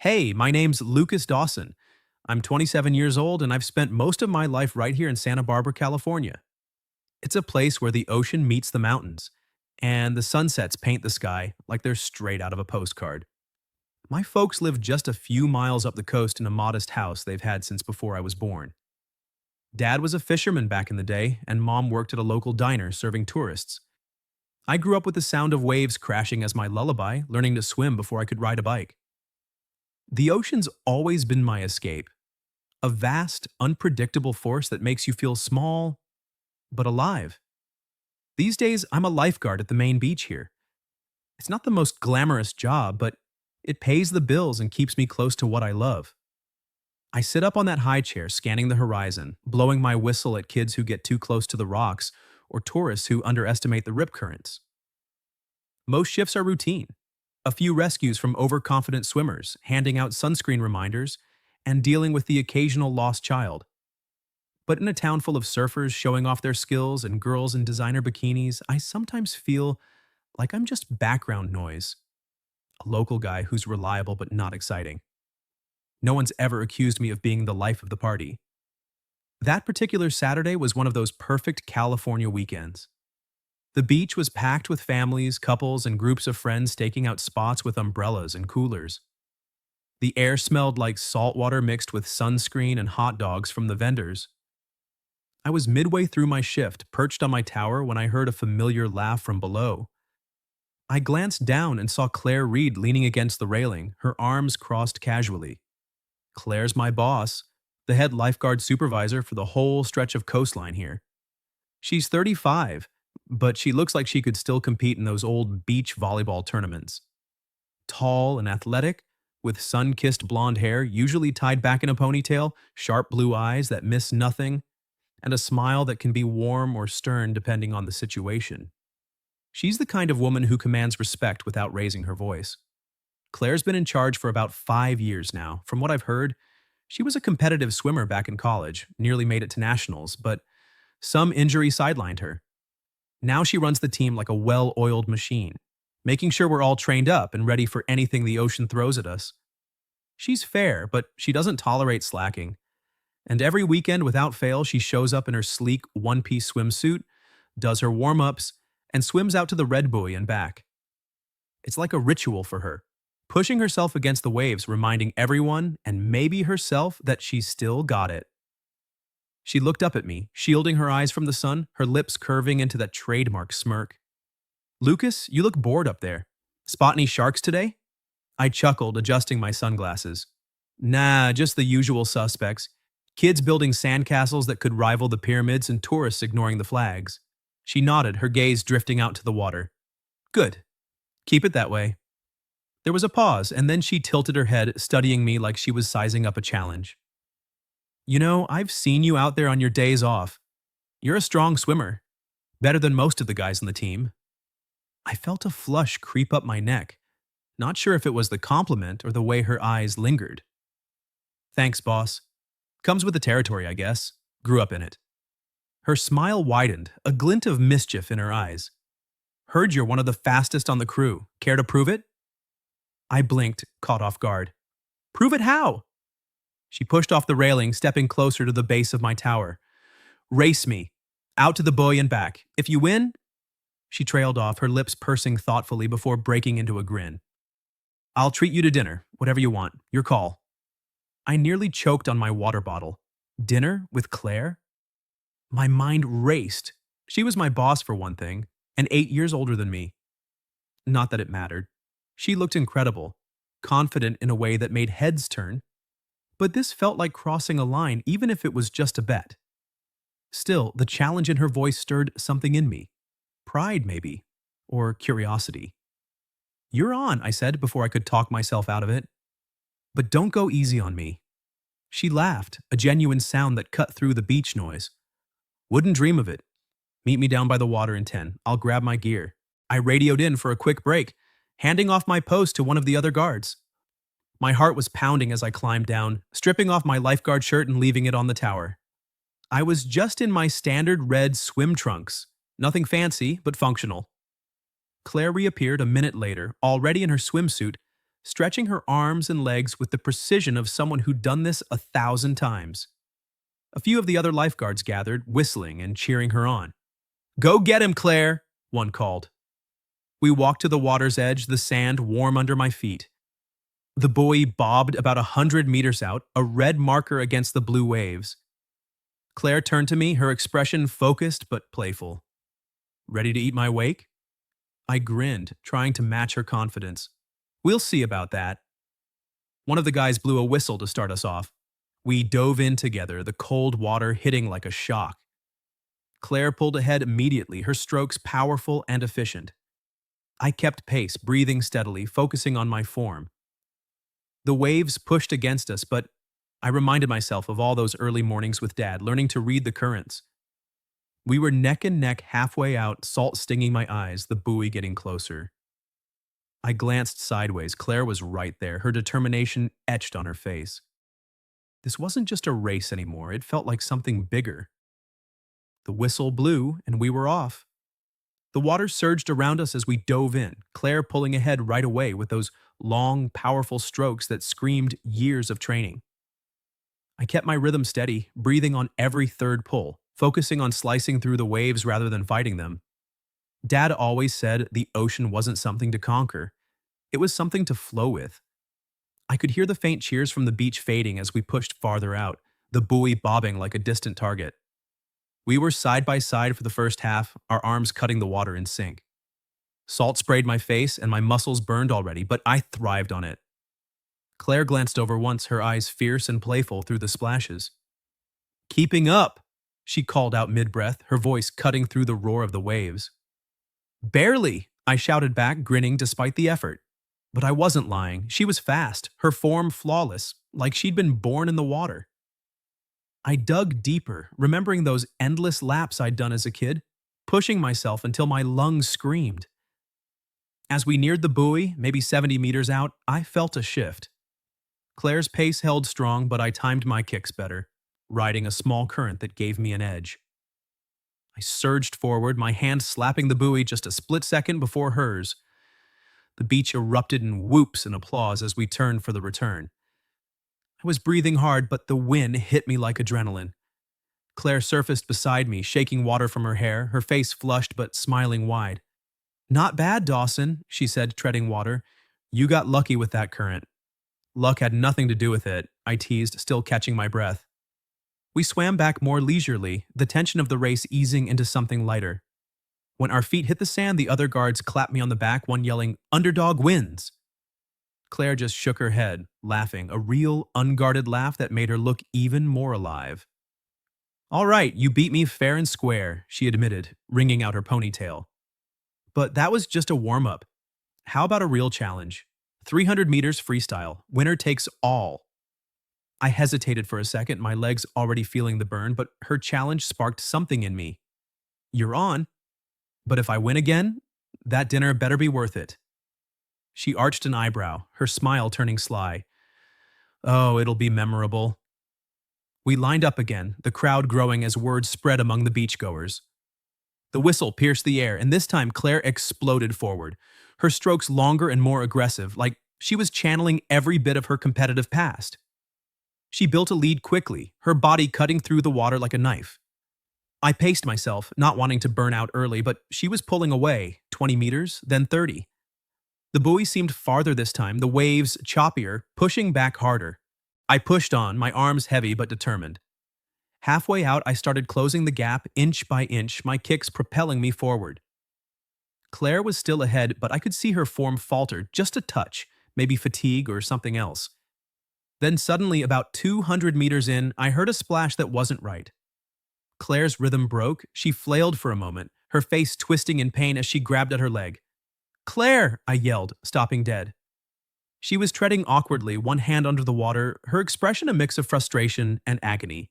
Hey, my name's Lucas Dawson. I'm 27 years old and I've spent most of my life right here in Santa Barbara, California. It's a place where the ocean meets the mountains, and the sunsets paint the sky like they're straight out of a postcard. My folks live just a few miles up the coast in a modest house they've had since before I was born. Dad was a fisherman back in the day, and Mom worked at a local diner serving tourists. I grew up with the sound of waves crashing as my lullaby, learning to swim before I could ride a bike. The ocean's always been my escape, a vast, unpredictable force that makes you feel small, but alive. These days, I'm a lifeguard at the main beach here. It's not the most glamorous job, but it pays the bills and keeps me close to what I love. I sit up on that high chair scanning the horizon, blowing my whistle at kids who get too close to the rocks or tourists who underestimate the rip currents. Most shifts are routine. A few rescues from overconfident swimmers, handing out sunscreen reminders, and dealing with the occasional lost child. But in a town full of surfers showing off their skills and girls in designer bikinis, I sometimes feel like I'm just background noise, a local guy who's reliable but not exciting. No one's ever accused me of being the life of the party. That particular Saturday was one of those perfect California weekends. The beach was packed with families, couples, and groups of friends staking out spots with umbrellas and coolers. The air smelled like salt water mixed with sunscreen and hot dogs from the vendors. I was midway through my shift, perched on my tower, when I heard a familiar laugh from below. I glanced down and saw Claire Reed leaning against the railing, her arms crossed casually. Claire's my boss, the head lifeguard supervisor for the whole stretch of coastline here. She's 35, but she looks like she could still compete in those old beach volleyball tournaments. Tall and athletic, with sun-kissed blonde hair usually tied back in a ponytail, sharp blue eyes that miss nothing, and a smile that can be warm or stern depending on the situation. She's the kind of woman who commands respect without raising her voice. Claire's been in charge for about 5 years now. From what I've heard, she was a competitive swimmer back in college, nearly made it to nationals, but some injury sidelined her. Now she runs the team like a well-oiled machine, making sure we're all trained up and ready for anything the ocean throws at us. She's fair, but she doesn't tolerate slacking. And every weekend, without fail, she shows up in her sleek one-piece swimsuit, does her warm-ups, and swims out to the red buoy and back. It's like a ritual for her, pushing herself against the waves, reminding everyone, and maybe herself, that she's still got it. She looked up at me, shielding her eyes from the sun, her lips curving into that trademark smirk. "Lucas, you look bored up there. Spot any sharks today?" I chuckled, adjusting my sunglasses. "Nah, just the usual suspects. Kids building sandcastles that could rival the pyramids and tourists ignoring the flags." She nodded, her gaze drifting out to the water. "Good. Keep it that way." There was a pause, and then she tilted her head, studying me like she was sizing up a challenge. "You know, I've seen you out there on your days off. You're a strong swimmer. Better than most of the guys on the team." I felt a flush creep up my neck, not sure if it was the compliment or the way her eyes lingered. "Thanks, boss. Comes with the territory, I guess. Grew up in it." Her smile widened, a glint of mischief in her eyes. "Heard you're one of the fastest on the crew. Care to prove it?" I blinked, caught off guard. "Prove it how?" She pushed off the railing, stepping closer to the base of my tower. "Race me. Out to the buoy and back. If you win—" She trailed off, her lips pursing thoughtfully before breaking into a grin. "I'll treat you to dinner, whatever you want. Your call." I nearly choked on my water bottle. Dinner with Claire? My mind raced. She was my boss for one thing, and 8 years older than me. Not that it mattered. She looked incredible, confident in a way that made heads turn. But this felt like crossing a line, even if it was just a bet. Still, the challenge in her voice stirred something in me. Pride, maybe, or curiosity. "You're on," I said before I could talk myself out of it. "But don't go easy on me." She laughed, a genuine sound that cut through the beach noise. "Wouldn't dream of it. Meet me down by the water in 10. I'll grab my gear." I radioed in for a quick break, handing off my post to one of the other guards. My heart was pounding as I climbed down, stripping off my lifeguard shirt and leaving it on the tower. I was just in my standard red swim trunks. Nothing fancy, but functional. Claire reappeared a minute later, already in her swimsuit, stretching her arms and legs with the precision of someone who'd done this 1,000 times. A few of the other lifeguards gathered, whistling and cheering her on. "Go get him, Claire," one called. We walked to the water's edge, the sand warm under my feet. The buoy bobbed about 100 meters out, a red marker against the blue waves. Claire turned to me, her expression focused but playful. "Ready to eat my wake?" I grinned, trying to match her confidence. "We'll see about that." One of the guys blew a whistle to start us off. We dove in together, the cold water hitting like a shock. Claire pulled ahead immediately, her strokes powerful and efficient. I kept pace, breathing steadily, focusing on my form. The waves pushed against us, but I reminded myself of all those early mornings with Dad, learning to read the currents. We were neck and neck halfway out, salt stinging my eyes, the buoy getting closer. I glanced sideways. Claire was right there, her determination etched on her face. This wasn't just a race anymore, it felt like something bigger. The whistle blew, and we were off. The water surged around us as we dove in, Claire pulling ahead right away with those long, powerful strokes that screamed years of training. I kept my rhythm steady, breathing on every third pull, focusing on slicing through the waves rather than fighting them. Dad always said the ocean wasn't something to conquer. It was something to flow with. I could hear the faint cheers from the beach fading as we pushed farther out, the buoy bobbing like a distant target. We were side by side for the first half, our arms cutting the water in sync. Salt sprayed my face and my muscles burned already, but I thrived on it. Claire glanced over once, her eyes fierce and playful through the splashes. "Keeping up," she called out mid-breath, her voice cutting through the roar of the waves. "Barely," I shouted back, grinning despite the effort. But I wasn't lying. She was fast, her form flawless, like she'd been born in the water. I dug deeper, remembering those endless laps I'd done as a kid, pushing myself until my lungs screamed. As we neared the buoy, maybe 70 meters out, I felt a shift. Claire's pace held strong, but I timed my kicks better, riding a small current that gave me an edge. I surged forward, my hand slapping the buoy just a split second before hers. The beach erupted in whoops and applause as we turned for the return. I was breathing hard, but the wind hit me like adrenaline. Claire surfaced beside me, shaking water from her hair, her face flushed but smiling wide. "Not bad, Dawson," she said, treading water. "You got lucky with that current." "Luck had nothing to do with it," I teased, still catching my breath. We swam back more leisurely, the tension of the race easing into something lighter. When our feet hit the sand, the other guards clapped me on the back, one yelling, "Underdog wins!" Claire just shook her head, laughing, a real, unguarded laugh that made her look even more alive. "All right, you beat me fair and square," she admitted, wringing out her ponytail. "But that was just a warm-up. How about a real challenge? 300 meters freestyle. Winner takes all." I hesitated for a second, my legs already feeling the burn, but her challenge sparked something in me. "You're on. But if I win again, that dinner better be worth it." She arched an eyebrow, her smile turning sly. "Oh, it'll be memorable." We lined up again, the crowd growing as word spread among the beachgoers. The whistle pierced the air, and this time Claire exploded forward, her strokes longer and more aggressive, like she was channeling every bit of her competitive past. She built a lead quickly, her body cutting through the water like a knife. I paced myself, not wanting to burn out early, but she was pulling away, 20 meters, then 30. The buoy seemed farther this time, the waves choppier, pushing back harder. I pushed on, my arms heavy but determined. Halfway out, I started closing the gap inch by inch, my kicks propelling me forward. Claire was still ahead, but I could see her form falter just a touch, maybe fatigue or something else. Then suddenly, about 200 meters in, I heard a splash that wasn't right. Claire's rhythm broke, she flailed for a moment, her face twisting in pain as she grabbed at her leg. "Claire!" I yelled, stopping dead. She was treading awkwardly, one hand under the water, her expression a mix of frustration and agony.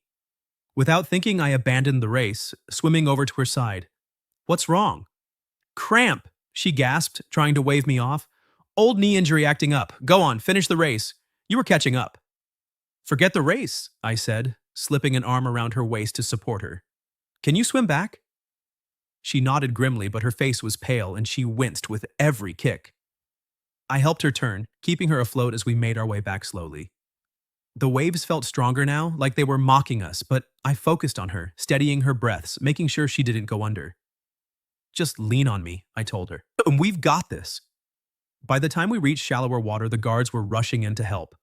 Without thinking, I abandoned the race, swimming over to her side. "What's wrong?" "Cramp," she gasped, trying to wave me off. "Old knee injury acting up. Go on, finish the race. You were catching up." "Forget the race," I said, slipping an arm around her waist to support her. "Can you swim back?" She nodded grimly, but her face was pale and she winced with every kick. I helped her turn, keeping her afloat as we made our way back slowly. The waves felt stronger now, like they were mocking us, but I focused on her, steadying her breaths, making sure she didn't go under. Just lean on me, I told her. And we've got this. By the time we reached shallower water, the guards were rushing in to help.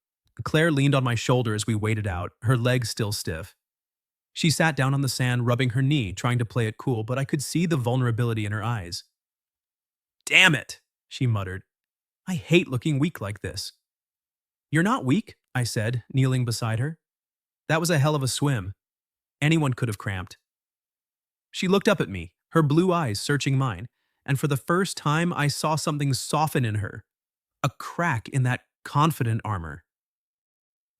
Claire leaned on my shoulder as we waded out, her legs still stiff. She sat down on the sand, rubbing her knee, trying to play it cool, but I could see the vulnerability in her eyes. Damn it, she muttered. I hate looking weak like this. You're not weak, I said, kneeling beside her. That was a hell of a swim. Anyone could have cramped. She looked up at me, her blue eyes searching mine, and for the first time I saw something soften in her. A crack in that confident armor.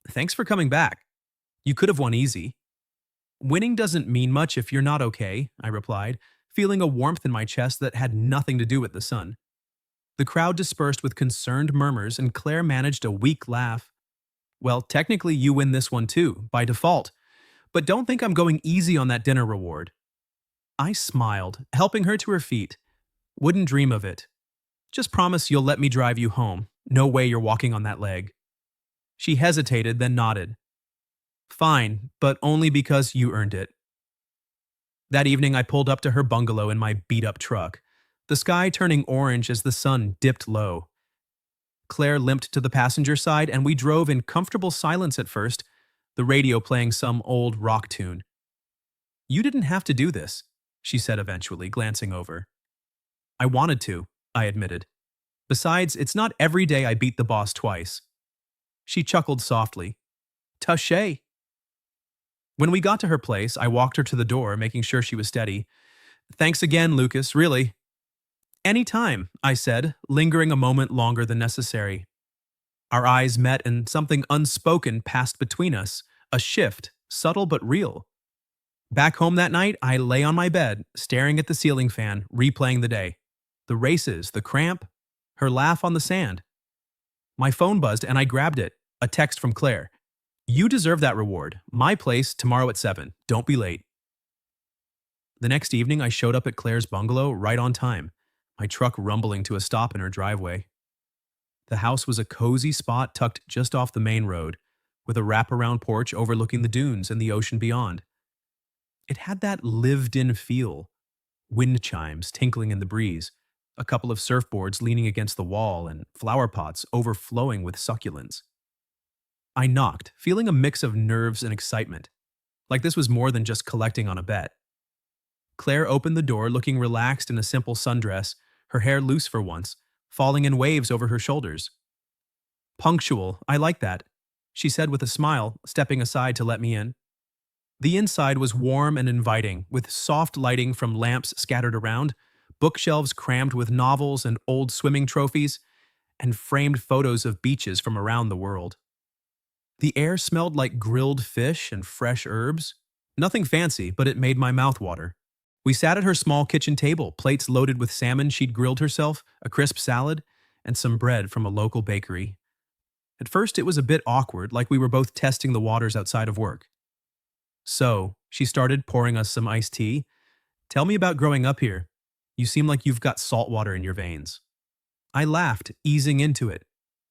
Thanks for coming back. You could have won easy. Winning doesn't mean much if you're not okay, I replied, feeling a warmth in my chest that had nothing to do with the sun. The crowd dispersed with concerned murmurs, and Claire managed a weak laugh. Well, technically you win this one too, by default. But don't think I'm going easy on that dinner reward. I smiled, helping her to her feet. Wouldn't dream of it. Just promise you'll let me drive you home. No way you're walking on that leg. She hesitated, then nodded. Fine, but only because you earned it. That evening I pulled up to her bungalow in my beat-up truck, the sky turning orange as the sun dipped low. Claire limped to the passenger side and we drove in comfortable silence at first, the radio playing some old rock tune. You didn't have to do this, she said eventually, glancing over. I wanted to, I admitted. Besides, it's not every day I beat the boss twice. She chuckled softly. Touché. When we got to her place, I walked her to the door, making sure she was steady. Thanks again, Lucas, really. Any time, I said, lingering a moment longer than necessary. Our eyes met and something unspoken passed between us, a shift, subtle but real. Back home that night, I lay on my bed, staring at the ceiling fan, replaying the day. The races, the cramp, her laugh on the sand. My phone buzzed and I grabbed it, a text from Claire. You deserve that reward. My place tomorrow at 7. Don't be late. The next evening, I showed up at Claire's bungalow right on time, my truck rumbling to a stop in her driveway. The house was a cozy spot tucked just off the main road, with a wraparound porch overlooking the dunes and the ocean beyond. It had that lived-in feel, wind chimes tinkling in the breeze, a couple of surfboards leaning against the wall, and flower pots overflowing with succulents. I knocked, feeling a mix of nerves and excitement, like this was more than just collecting on a bet. Claire opened the door looking relaxed in a simple sundress, her hair loose for once, falling in waves over her shoulders. Punctual, I like that, she said with a smile, stepping aside to let me in. The inside was warm and inviting, with soft lighting from lamps scattered around, bookshelves crammed with novels and old swimming trophies, and framed photos of beaches from around the world. The air smelled like grilled fish and fresh herbs. Nothing fancy, but it made my mouth water. We sat at her small kitchen table, plates loaded with salmon she'd grilled herself, a crisp salad, and some bread from a local bakery. At first it was a bit awkward, like we were both testing the waters outside of work. So, she started pouring us some iced tea. Tell me about growing up here. You seem like you've got salt water in your veins. I laughed, easing into it.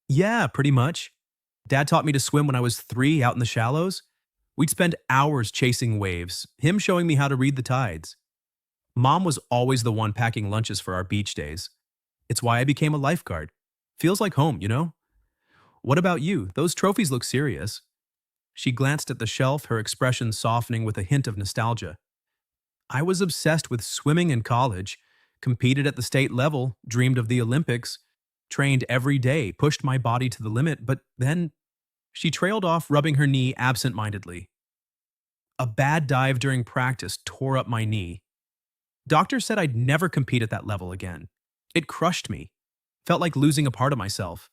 Yeah, pretty much. Dad taught me to swim when I was 3 out in the shallows. We'd spend hours chasing waves, him showing me how to read the tides. Mom was always the one packing lunches for our beach days. It's why I became a lifeguard. Feels like home, you know? What about you? Those trophies look serious. She glanced at the shelf, her expression softening with a hint of nostalgia. I was obsessed with swimming in college, competed at the state level, dreamed of the Olympics, trained every day, pushed my body to the limit, but then she trailed off, rubbing her knee absent-mindedly. A bad dive during practice tore up my knee. Doctors said I'd never compete at that level again. It crushed me. Felt like losing a part of myself.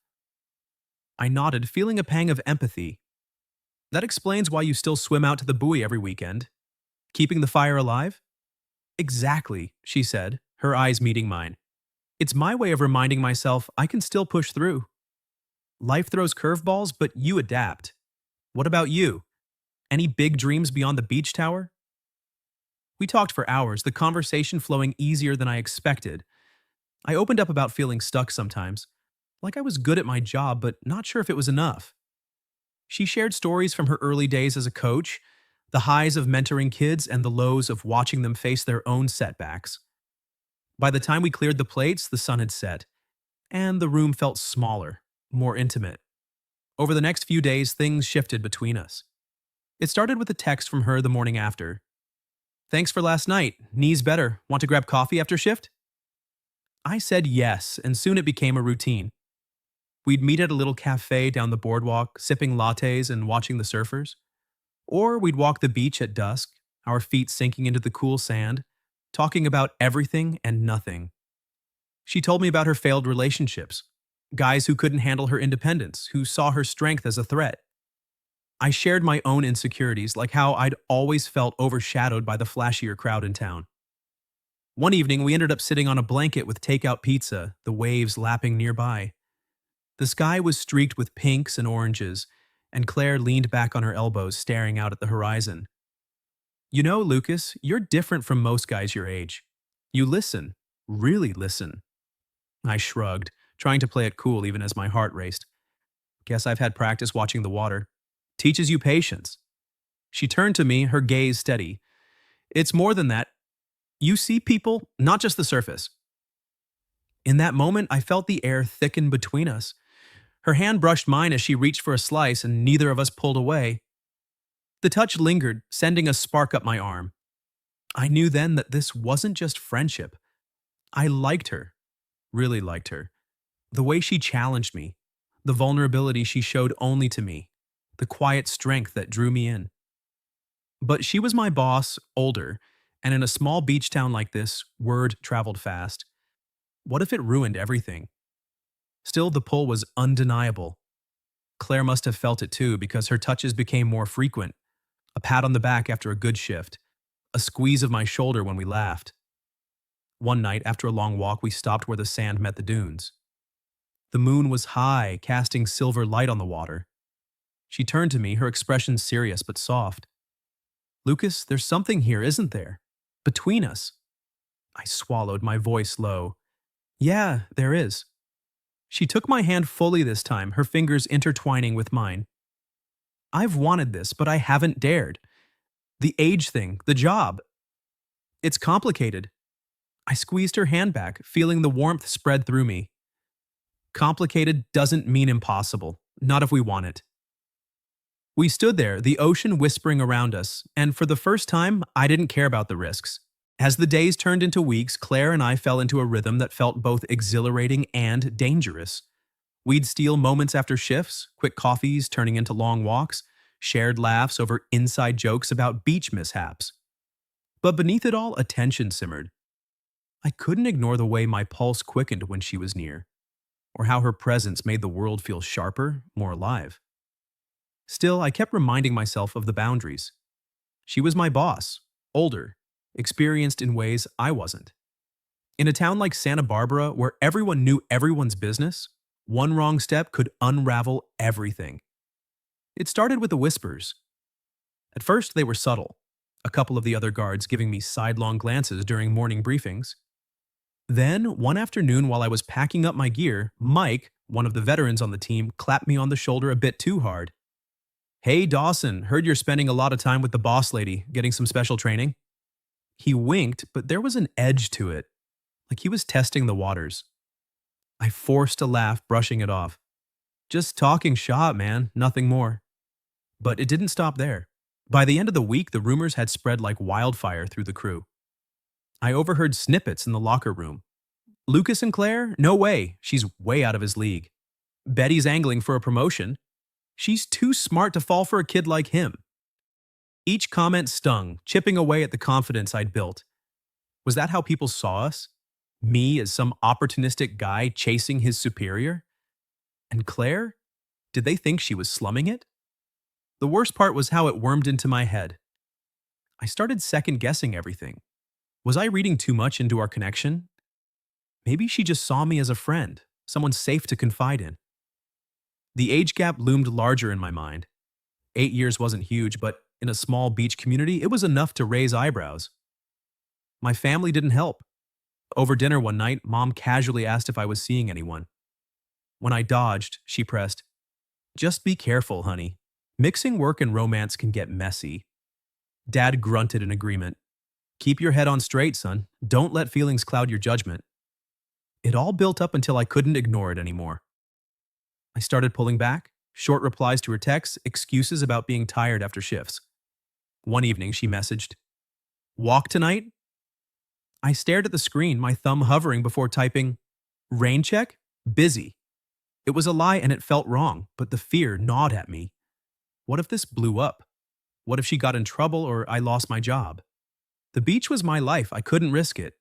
I nodded, feeling a pang of empathy. That explains why you still swim out to the buoy every weekend. Keeping the fire alive? Exactly, she said, her eyes meeting mine. It's my way of reminding myself I can still push through. Life throws curveballs, but you adapt. What about you? Any big dreams beyond the beach tower? We talked for hours, the conversation flowing easier than I expected. I opened up about feeling stuck sometimes. like I was good at my job, but not sure if it was enough. She shared stories from her early days as a coach, the highs of mentoring kids and the lows of watching them face their own setbacks. By the time we cleared the plates, the sun had set, and the room felt smaller, more intimate. Over the next few days, things shifted between us. It started with a text from her the morning after. "Thanks for last night. Knees better. Want to grab coffee after shift?" I said yes, and soon it became a routine. We'd meet at a little cafe down the boardwalk, sipping lattes and watching the surfers. Or we'd walk the beach at dusk, our feet sinking into the cool sand, talking about everything and nothing. She told me about her failed relationships, guys who couldn't handle her independence, who saw her strength as a threat. I shared my own insecurities, like how I'd always felt overshadowed by the flashier crowd in town. One evening, we ended up sitting on a blanket with takeout pizza, the waves lapping nearby. The sky was streaked with pinks and oranges, and Claire leaned back on her elbows, staring out at the horizon. "You know, Lucas, you're different from most guys your age. You listen, really listen." I shrugged, trying to play it cool even as my heart raced. "Guess I've had practice watching the water. Teaches you patience." She turned to me, her gaze steady. "It's more than that. You see people, not just the surface." In that moment, I felt the air thicken between us. Her hand brushed mine as she reached for a slice, and neither of us pulled away. The touch lingered, sending a spark up my arm. I knew then that this wasn't just friendship. I liked her, really liked her. The way she challenged me, the vulnerability she showed only to me, the quiet strength that drew me in. But she was my boss, older, and in a small beach town like this, word traveled fast. What if it ruined everything? Still, the pull was undeniable. Claire must have felt it too, because her touches became more frequent. A pat on the back after a good shift, a squeeze of my shoulder when we laughed. One night, after a long walk, we stopped where the sand met the dunes. The moon was high, casting silver light on the water. She turned to me, her expression serious but soft. "Lucas, there's something here, isn't there? Between us." I swallowed, my voice low. "Yeah, there is." She took my hand fully this time, her fingers intertwining with mine. "I've wanted this, but I haven't dared. The age thing, the job. It's complicated." I squeezed her hand back, feeling the warmth spread through me. Complicated doesn't mean impossible, not if we want it. We stood there, the ocean whispering around us, and for the first time, I didn't care about the risks. As the days turned into weeks, Claire and I fell into a rhythm that felt both exhilarating and dangerous. We'd steal moments after shifts, quick coffees turning into long walks, shared laughs over inside jokes about beach mishaps. But beneath it all, a tension simmered. I couldn't ignore the way my pulse quickened when she was near, or how her presence made the world feel sharper, more alive. Still, I kept reminding myself of the boundaries. She was my boss, older, experienced in ways I wasn't. In a town like Santa Barbara, where everyone knew everyone's business, one wrong step could unravel everything. It started with the whispers. At first, they were subtle, a couple of the other guards giving me sidelong glances during morning briefings. Then, one afternoon while I was packing up my gear, Mike, one of the veterans on the team, clapped me on the shoulder a bit too hard. "Hey Dawson, heard you're spending a lot of time with the boss lady, getting some special training?" He winked, but there was an edge to it, like he was testing the waters. I forced a laugh, brushing it off. "Just talking shop, man, nothing more." But it didn't stop there. By the end of the week, the rumors had spread like wildfire through the crew. I overheard snippets in the locker room. "Lucas and Claire? No way. She's way out of his league. Betty's angling for a promotion. She's too smart to fall for a kid like him." Each comment stung, chipping away at the confidence I'd built. Was that how people saw us? Me as some opportunistic guy chasing his superior? And Claire? Did they think she was slumming it? The worst part was how it wormed into my head. I started second-guessing everything. Was I reading too much into our connection? Maybe she just saw me as a friend, someone safe to confide in. The age gap loomed larger in my mind. 8 years wasn't huge, but in a small beach community, it was enough to raise eyebrows. My family didn't help. Over dinner one night, Mom casually asked if I was seeing anyone. When I dodged, she pressed, "Just be careful, honey. Mixing work and romance can get messy." Dad grunted in agreement. "Keep your head on straight, son. Don't let feelings cloud your judgment." It all built up until I couldn't ignore it anymore. I started pulling back, short replies to her texts, excuses about being tired after shifts. One evening, she messaged, "Walk tonight?" I stared at the screen, my thumb hovering before typing, "Rain check? Busy." It was a lie and it felt wrong, but the fear gnawed at me. What if this blew up? What if she got in trouble or I lost my job? The beach was my life. I couldn't risk it.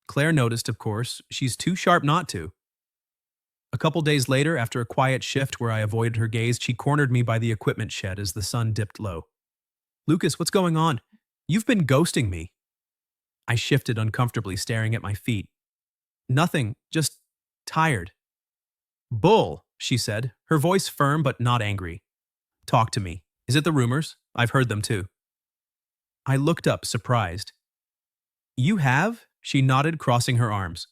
Claire noticed, of course. She's too sharp not to. A couple days later, after a quiet shift where I avoided her gaze, she cornered me by the equipment shed as the sun dipped low. "Lucas, what's going on? You've been ghosting me." I shifted uncomfortably, staring at my feet. "Nothing, just tired." "Bull," she said, her voice firm but not angry. "Talk to me. Is it the rumors? I've heard them too." I looked up, surprised. "You have?" She nodded, crossing her arms.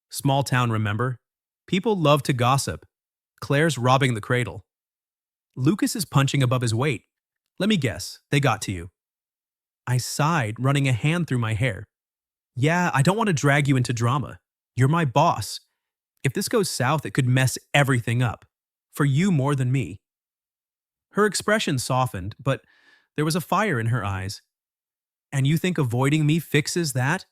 "Small town, remember? People love to gossip. Claire's robbing the cradle. Lucas is punching above his weight. Let me guess, they got to you." I sighed, running a hand through my hair. "Yeah, I don't want to drag you into drama. You're my boss. If this goes south, it could mess everything up. For you more than me." Her expression softened, but there was a fire in her eyes. "And you think avoiding me fixes that?"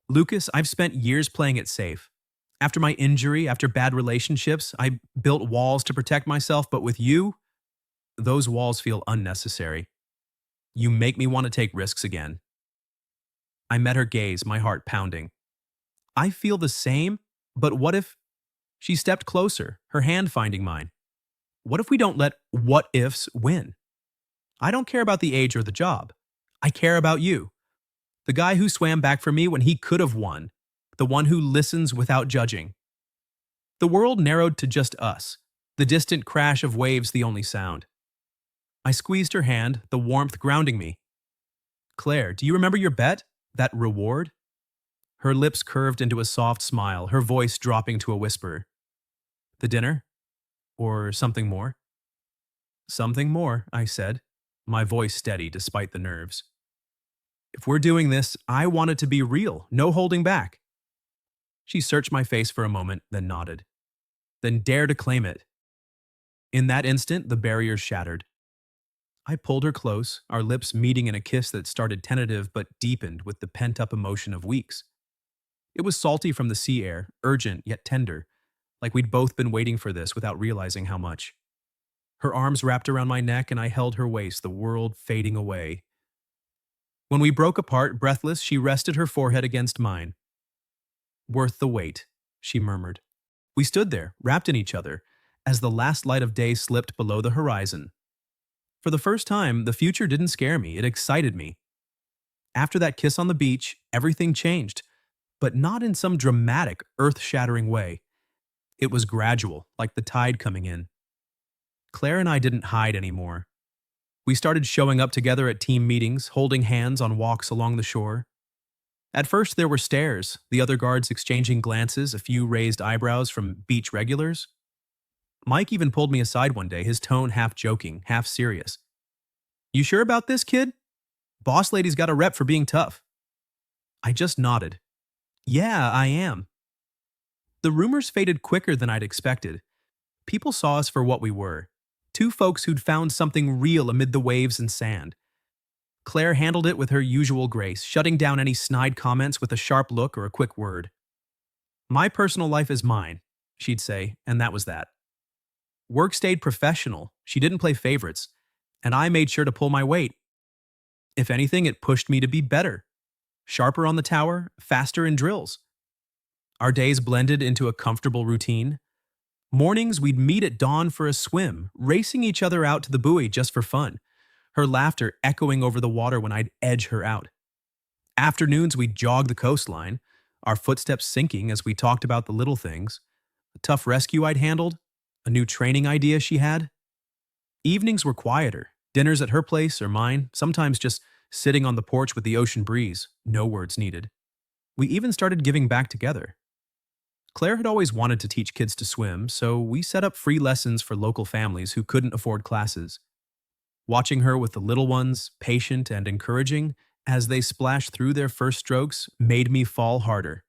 "Lucas, I've spent years playing it safe. After my injury, after bad relationships, I built walls to protect myself, but with you, those walls feel unnecessary. You make me want to take risks again." I met her gaze, my heart pounding. "I feel the same, but what if—" She stepped closer, her hand finding mine. "What if we don't let what ifs win? I don't care about the age or the job. I care about you. The guy who swam back for me when he could have won. The one who listens without judging." The world narrowed to just us, the distant crash of waves the only sound. I squeezed her hand, the warmth grounding me. "Claire, do you remember your bet? That reward?" Her lips curved into a soft smile, her voice dropping to a whisper. "The dinner? Or something more?" "Something more," I said, my voice steady despite the nerves. "If we're doing this, I want it to be real, no holding back." She searched my face for a moment, then nodded. "Then dare to claim it." In that instant, the barriers shattered. I pulled her close, our lips meeting in a kiss that started tentative but deepened with the pent-up emotion of weeks. It was salty from the sea air, urgent yet tender, like we'd both been waiting for this without realizing how much. Her arms wrapped around my neck and I held her waist, the world fading away. When we broke apart, breathless, she rested her forehead against mine. "Worth the wait," she murmured. We stood there, wrapped in each other, as the last light of day slipped below the horizon. For the first time, the future didn't scare me, it excited me. After that kiss on the beach, everything changed, but not in some dramatic, earth-shattering way. It was gradual, like the tide coming in. Claire and I didn't hide anymore. We started showing up together at team meetings, holding hands on walks along the shore. At first there were stares, the other guards exchanging glances, a few raised eyebrows from beach regulars. Mike even pulled me aside one day, his tone half joking, half serious. "You sure about this, kid? Boss lady's got a rep for being tough." I just nodded. "Yeah, I am." The rumors faded quicker than I'd expected. People saw us for what we were. Two folks who'd found something real amid the waves and sand. Claire handled it with her usual grace, shutting down any snide comments with a sharp look or a quick word. "My personal life is mine," she'd say, and that was that. Work stayed professional, she didn't play favorites, and I made sure to pull my weight. If anything, it pushed me to be better. Sharper on the tower, faster in drills. Our days blended into a comfortable routine. Mornings, we'd meet at dawn for a swim, racing each other out to the buoy just for fun, her laughter echoing over the water when I'd edge her out. Afternoons, we'd jog the coastline, our footsteps sinking as we talked about the little things, a tough rescue I'd handled, a new training idea she had. Evenings were quieter, dinners at her place or mine, sometimes just sitting on the porch with the ocean breeze, no words needed. We even started giving back together. Claire had always wanted to teach kids to swim, so we set up free lessons for local families who couldn't afford classes. Watching her with the little ones, patient and encouraging, as they splashed through their first strokes, made me fall harder.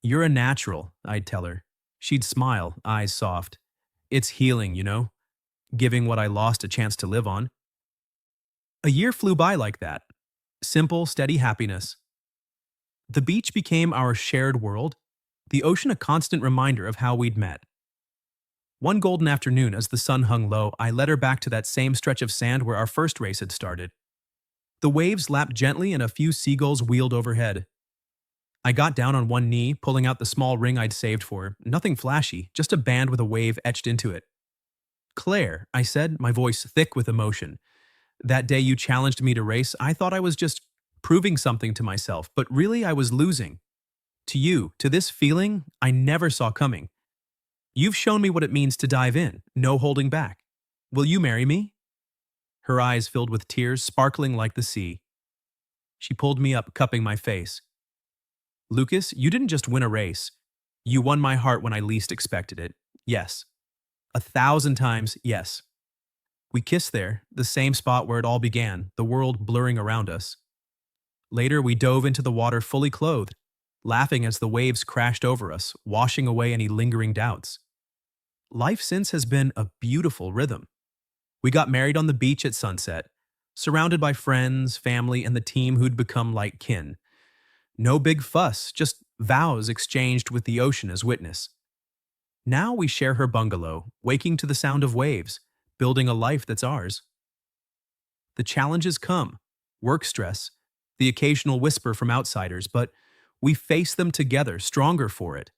"You're a natural," I'd tell her. She'd smile, eyes soft. "It's healing, giving what I lost a chance to live on." A year flew by like that. Simple, steady happiness. The beach became our shared world, the ocean a constant reminder of how we'd met. One golden afternoon, as the sun hung low, I led her back to that same stretch of sand where our first race had started. The waves lapped gently and a few seagulls wheeled overhead. I got down on one knee, pulling out the small ring I'd saved for her. Nothing flashy, just a band with a wave etched into it. "Claire," I said, my voice thick with emotion. "That day you challenged me to race, I thought I was just proving something to myself, but really I was losing. To you, to this feeling I never saw coming. You've shown me what it means to dive in, no holding back. Will you marry me?" Her eyes filled with tears, sparkling like the sea. She pulled me up, cupping my face. "Lucas, you didn't just win a race. You won my heart when I least expected it. Yes. 1,000 times, yes." We kissed there, the same spot where it all began, the world blurring around us. Later, we dove into the water fully clothed, laughing as the waves crashed over us, washing away any lingering doubts. Life since has been a beautiful rhythm. We got married on the beach at sunset, surrounded by friends, family, and the team who'd become like kin. No big fuss, just vows exchanged with the ocean as witness. Now we share her bungalow, waking to the sound of waves, building a life that's ours. The challenges come, work stress, the occasional whisper from outsiders, but we face them together, stronger for it.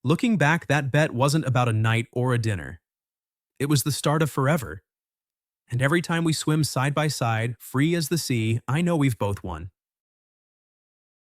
Looking back, that bet wasn't about a night or a dinner. It was the start of forever. And every time we swim side by side, free as the sea, I know we've both won.